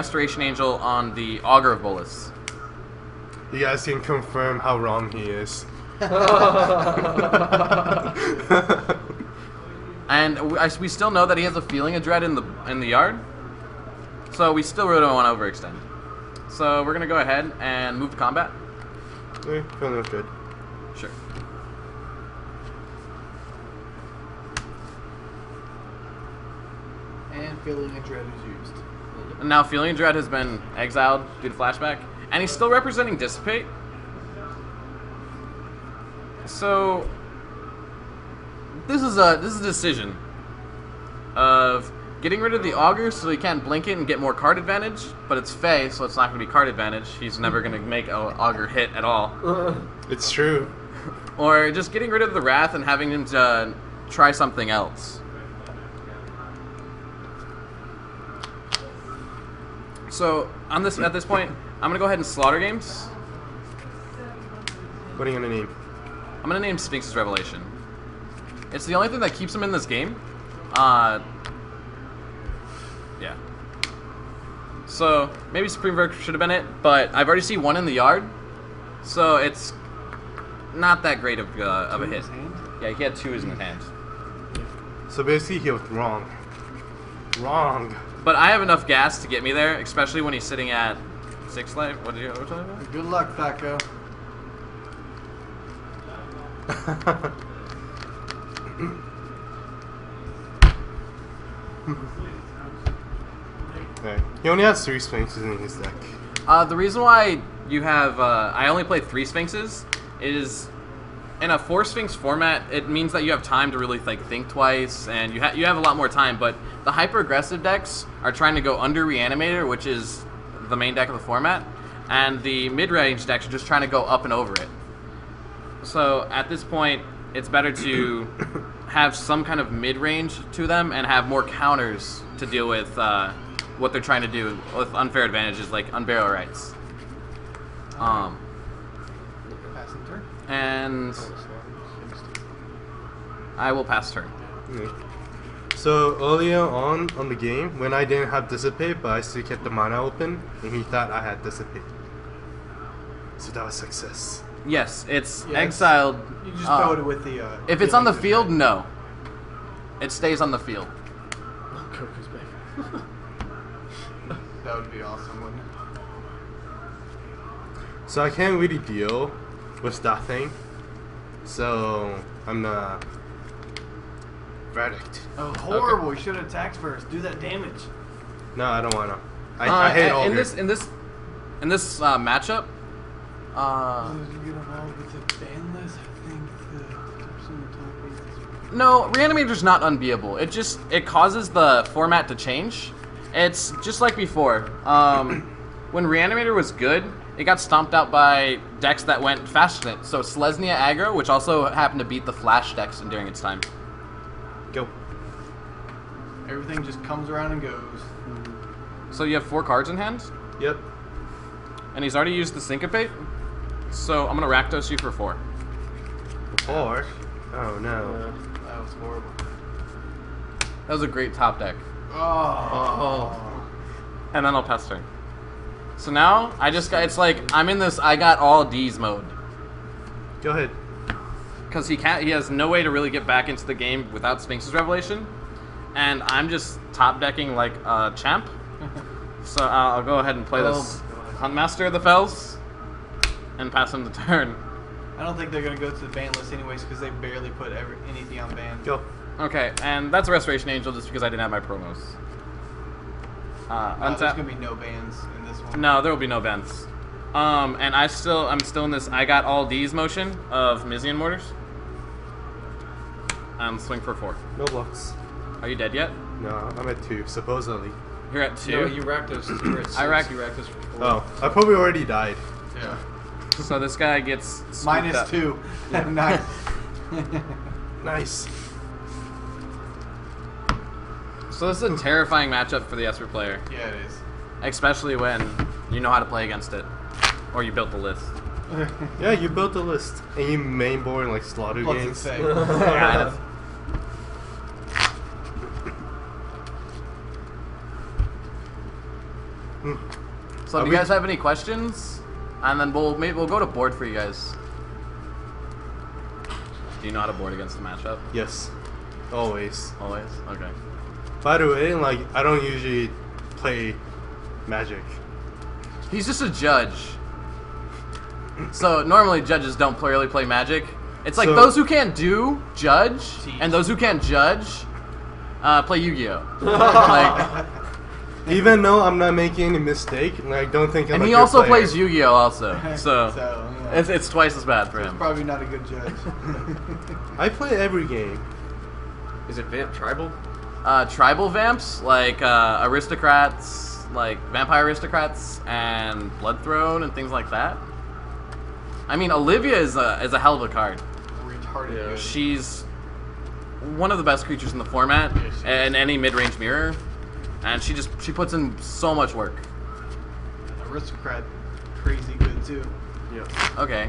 Restoration Angel on the Augur of Bolus. You guys can confirm how wrong he is. And we still know that he has a feeling of dread in the yard, so we still really don't want to overextend. So we're gonna go ahead and move to combat. Okay, feeling good. Sure. And feeling of dread is used. And now feeling of dread has been exiled due to flashback, and he's still representing dissipate. So this is a decision of getting rid of the augur so he can't blink it and get more card advantage, but it's Fey, so it's not going to be card advantage. He's never going to make an augur hit at all. It's true. Or just getting rid of the wrath and having him try something else. So at this point, I'm going to go ahead and slaughter games. What are you gonna name? I'm going to name Sphinx's Revelation. It's the only thing that keeps him in this game. Yeah. So maybe Supreme Verdict should have been it, but I've already seen one in the yard, so it's not that great of a hit. Yeah, he had two in his hand. So basically, he was wrong. Wrong. But I have enough gas to get me there, especially when he's sitting at 6 life. What did you talking about? Good luck, Paco. Okay. He only has 3 Sphinxes in his deck. The reason why you have I only played 3 Sphinxes is in a 4 Sphinx format. It means that you have time to really think twice, and you have a lot more time. But the hyper aggressive decks are trying to go under Reanimator, which is the main deck of the format, and the mid range decks are just trying to go up and over it. So at this point, it's better to have some kind of mid range to them and have more counters to deal with what they're trying to do with unfair advantages like unburial rights. Passing turn. And I will pass turn. So earlier on the game, when I didn't have Dissipate, but I still kept the mana open, and he thought I had Dissipate. So that was success. Yes, it's Yes. exiled. You just throw it with the. If it's on the field, no. It stays on the field. Goku's back. That would be awesome, wouldn't it? So I can't really deal with that thing. So I'm the verdict. Oh, horrible! We should have attacked first. Do that damage. No, I don't wanna. I hate all in this matchup. You get involved with the ban list. I think the person on top is. No, Reanimator's not unbeatable. It causes the format to change. It's just like before. When Reanimator was good, it got stomped out by decks that went faster than it. So Selesnya aggro, which also happened to beat the Flash decks during its time. Go. Everything just comes around and goes. So you have 4 cards in hand, Yep. and he's already used the Syncopate. So I'm gonna Rakdos you for 4. 4. Oh no. That was horrible. That was a great top deck. Oh. And then I'll pass turn. So now it's like I'm in this I got all D's mode. Go ahead. Because he has no way to really get back into the game without Sphinx's Revelation, and I'm just top decking like a champ. So I'll go ahead and play this Huntmaster of the Fells and pass him the turn. I don't think they're gonna go to the ban list anyways because they barely put anything on ban. Go. Okay, and that's a Restoration Angel just because I didn't have my promos. There's gonna be no bans in this one. No, there will be no bans. And I'm still in this I got all D's motion of Mizian Mortars. Swing for 4. No blocks. Are you dead yet? No, I'm at 2, supposedly. You're at 2? No, you racked those. You were at 6. I racked- You racked those for 4. Oh, I probably already died. Yeah. So this guy gets scooped Minus up. 2. Nice. Nice. So this is a terrifying matchup for the Esper player. Yeah, it is. Especially when you know how to play against it. Or you built the list. Yeah, you built the list, and you main board like slaughter What's it games. say? Kind of. So do you guys have any questions? And then we'll go to board for you guys. Do you know how to board against the matchup? Yes. Always. Always? Okay. By the way, like, I don't usually play Magic. He's just a judge. So normally judges don't really play Magic. It's like So- those who can't do judge, and those who can't judge play Yu-Gi-Oh. Like, Even though I'm not making any mistake, like, don't think I'm and a he good also player. plays Yu-Gi-Oh also. So yeah. it's twice as bad for He's him. probably not a good judge. I play every game. Is it Vamp Tribal? Tribal vamps, like aristocrats, like vampire aristocrats, and blood throne and things like that. I mean, Olivia is a hell of a card. Retarded. Yeah. Good. She's one of the best creatures in the format, and any mid-range mirror, and she puts in so much work. Aristocrat, crazy good too. Yeah. Okay,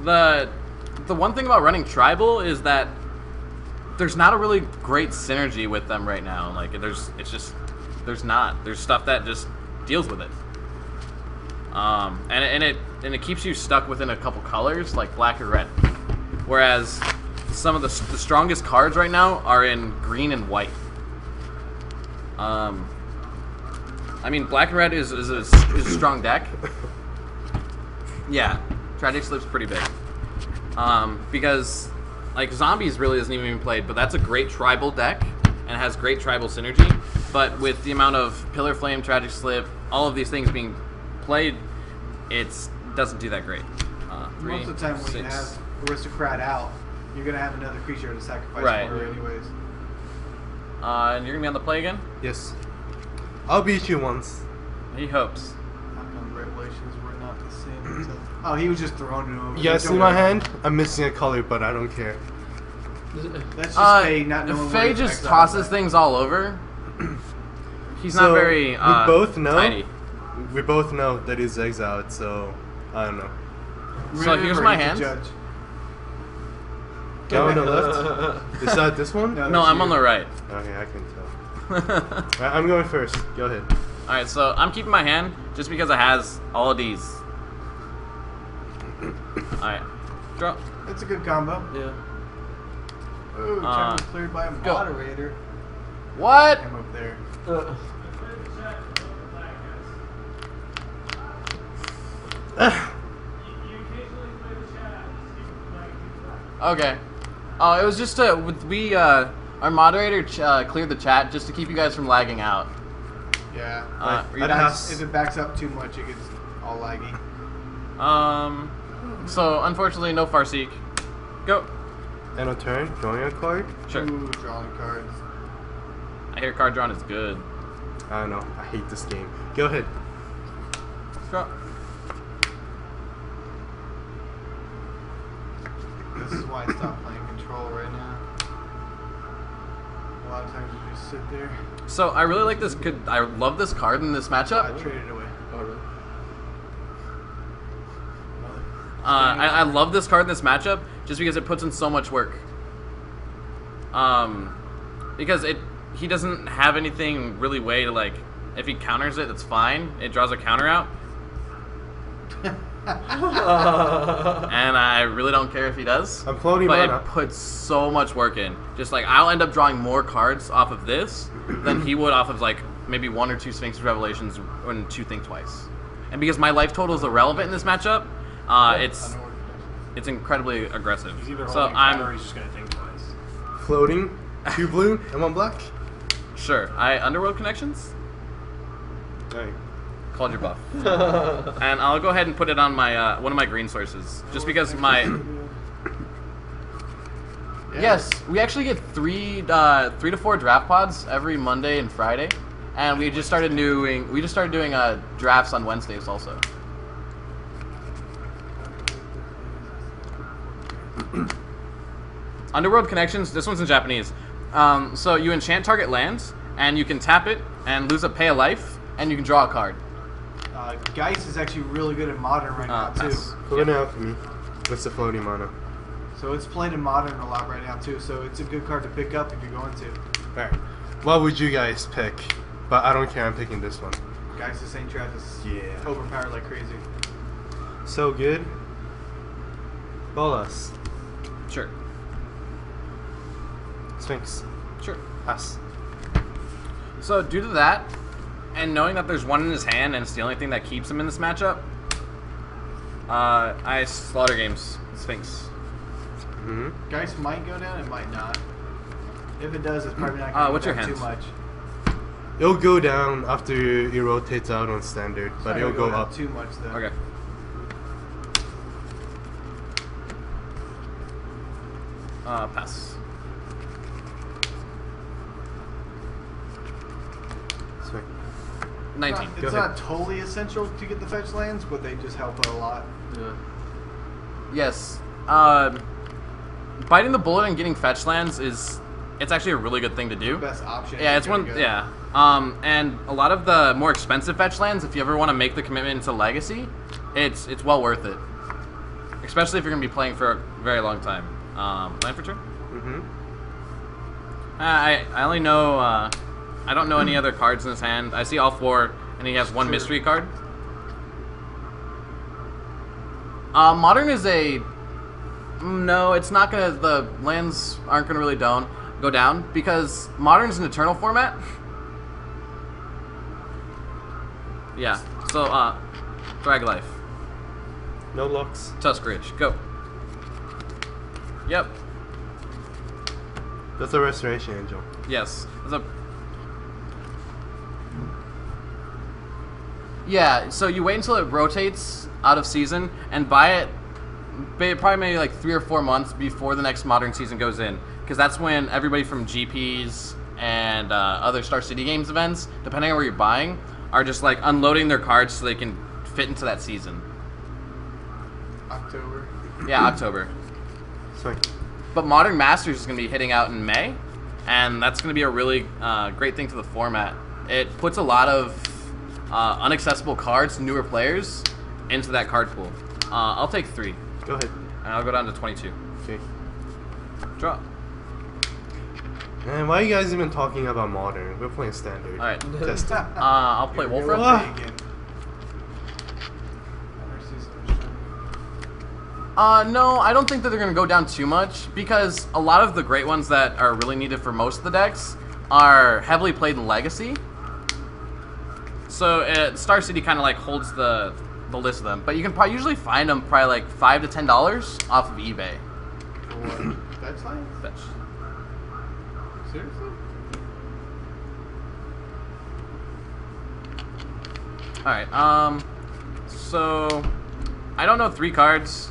the one thing about running tribal is that there's not a really great synergy with them right now. Like there's stuff that just deals with it. And it keeps you stuck within a couple colors like black or red. Whereas some of the strongest cards right now are in green and white. I mean, black and red is a strong deck. Yeah, Tragic Slip's pretty big. Because like zombies really isn't even played, but that's a great tribal deck and has great tribal synergy. But with the amount of Pillar Flame, Tragic Slip, all of these things being played, it doesn't do that great. Most of the time when you have Aristocrat out, you're gonna have another creature to sacrifice Right. for anyways. And you're gonna be on the play again? Yes. I'll beat you once. He hopes. How come Revelations were not the same? So, oh, he was just throwing it over. Yes, Don't in my worry. hand, I'm missing a color, but I don't care. That's just Faye not knowing Faye where just X are. tosses things all over. He's not So, very we both know. tidy. We both know that he's exiled, so I don't know. So here's Remember, my he's a hand. judge. Go on the left. Is that this one? No. No, I'm on the right. Okay, I can tell. Right, I'm going first. Go ahead. Alright, so I'm keeping my hand just because it has all of these. Alright. Draw. It's a good combo. Yeah. Ooh, check was cleared by a go. moderator. What? I'm up there. Okay. Oh, it was just our moderator cleared the chat just to keep you guys from lagging out. Yeah. Are you I done? pass. If it backs up too much, it gets all laggy. So unfortunately, no Farseek. Go. End of turn. Drawing a card. Sure. Ooh, drawing cards. I hear card drawn is good. I don't know. I hate this game. Go ahead. Draw. This is why I stopped playing Control right now. A lot of times you just sit there. So I really like this. I love this card in this I matchup. traded it away. Oh, really? I love this card in this matchup just because it puts in so much work. Because he doesn't have anything really way to like. If he counters it, that's fine. It draws a counter out. And I really don't care if he does. I'm floating But mana. it puts so much work in. Just like I'll end up drawing more cards off of this than he would off of like maybe 1 or 2 Sphinx Revelations and 2 Think Twice. And because my life total is irrelevant in this matchup, it's incredibly aggressive. He's either So holding counter or I'm he's just gonna think twice. Floating. 2 blue and 1 black. sure. Underworld Connections? Alright. Called your bluff. And I'll go ahead and put it on my one of my green sources. Just because my Yes, we actually get 3 to 4 draft pods every Monday and Friday. And we just started doing drafts on Wednesdays also. Underworld Connections, this one's in Japanese. So you enchant target lands, and you can tap it and lose pay a life, and you can draw a card. Geist is actually really good in Modern right now, too. Pass. Floating alchemy. What's the floating mana? So it's played in Modern a lot right now, too. So it's a good card to pick up if you're going to. Alright. What would you guys pick? But I don't care. I'm picking this one. Guys, this ain't trash. This is Yeah. overpowered like crazy. So good. Bolas. Sure. Sphinx. Sure. Pass. So due to that, and knowing that there's one in his hand and it's the only thing that keeps him in this matchup, I slaughter games Sphinx. Mm-hmm. Geist might go down, it might not. If it does, it's probably not going to what's go your down too hands? much. It'll go down after it rotates out on standard, It's but not it'll gonna go down up. too much though. Okay. Pass. Swing. 19. It's Go not ahead. totally essential to get the fetch lands, but they just help out a lot. Yeah. Yes. Biting the bullet and getting fetch lands it's actually a really good thing to do. Best option. Yeah, if it's you're one. gonna go. Yeah. And a lot of the more expensive fetch lands, if you ever want to make the commitment to Legacy, it's well worth it. Especially if you're gonna be playing for a very long time. Land for turn. Mm-hmm. I only know. I don't know any other cards in his hand. I see all 4, and he has 1 mystery card. Modern is a. No, it's not gonna. The lands aren't gonna really go down because Modern's an eternal format. Yeah. So, Drag Life. No locks. Tusk Ridge. Go. Yep. That's a restoration angel. Yes. Yeah, so you wait until it rotates out of season and buy it probably maybe like 3 or 4 months before the next Modern season goes in. Because that's when everybody from GPs and other Star City Games events, depending on where you're buying, are just like unloading their cards so they can fit into that season. October. Yeah, October. Swing. But Modern Masters is going to be hitting out in May, and that's going to be a really great thing to the format. It puts a lot of unaccessible cards to newer players into that card pool. I'll take 3, Go ahead. and I'll go down to 22. Okay. Draw. Man, why are you guys even talking about modern? We're playing standard. All right. Test it. I'll play Wolf Run. Ah. Again. No, I don't think that they're going to go down too much because a lot of the great ones that are really needed for most of the decks are heavily played in Legacy. So Star City kind of like holds the list of them, but you can probably usually find them probably like $5 to $10 off of eBay. For fetch lands? Fetch. Seriously? All right. So I don't know 3 cards.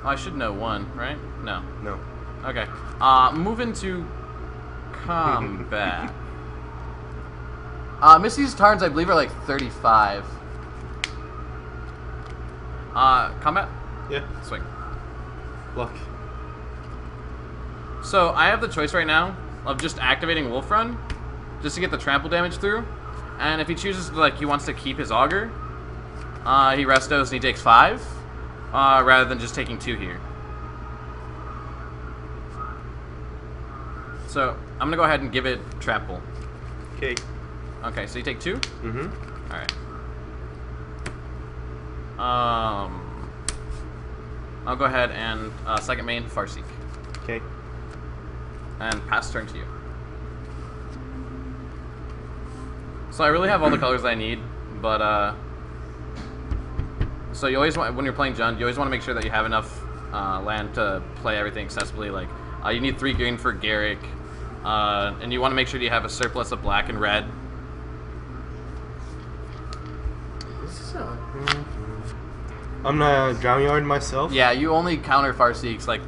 Oh, I should know 1, right? No. No. Okay. Move into combat. Missy's turns, I believe, are like 35. Combat? Yeah. Swing. Luck. So I have the choice right now of just activating Wolf Run, just to get the trample damage through. And if he chooses to, like, he wants to keep his Augur, he restos and he takes 5, rather than just taking 2 here. So I'm gonna go ahead and give it trample. Okay. Okay, so you take 2. Mm-hmm. All right. I'll go ahead and second main Farseek Okay. and pass turn to you. So I really have all the colors I need, but so you always want, when you're playing Jund, you always want to make sure that you have enough land to play everything accessibly. Like you need 3 green for Garrick, and you want to make sure you have a surplus of black and red. I'm not Drown Yard myself. Yeah, you only counter Farseeks like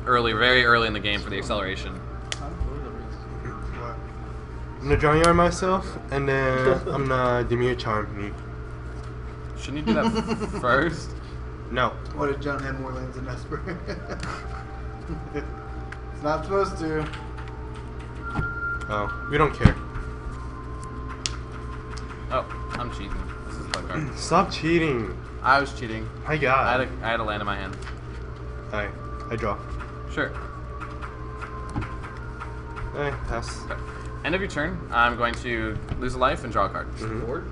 very early in the game for the acceleration. What? I'm gonna Drown Yard myself, and then I'm gonna Demir Charm me. Shouldn't you do that first? No. What if John had more lands than Esper? It's not supposed to. Oh, we don't care. Oh, I'm cheating. This is the card. Stop cheating. I was cheating. My God. I had a land in my hand. Alright, I draw. Sure. Alright, pass. Okay. End of your turn. I'm going to lose a life and draw a card. Mhm. Board?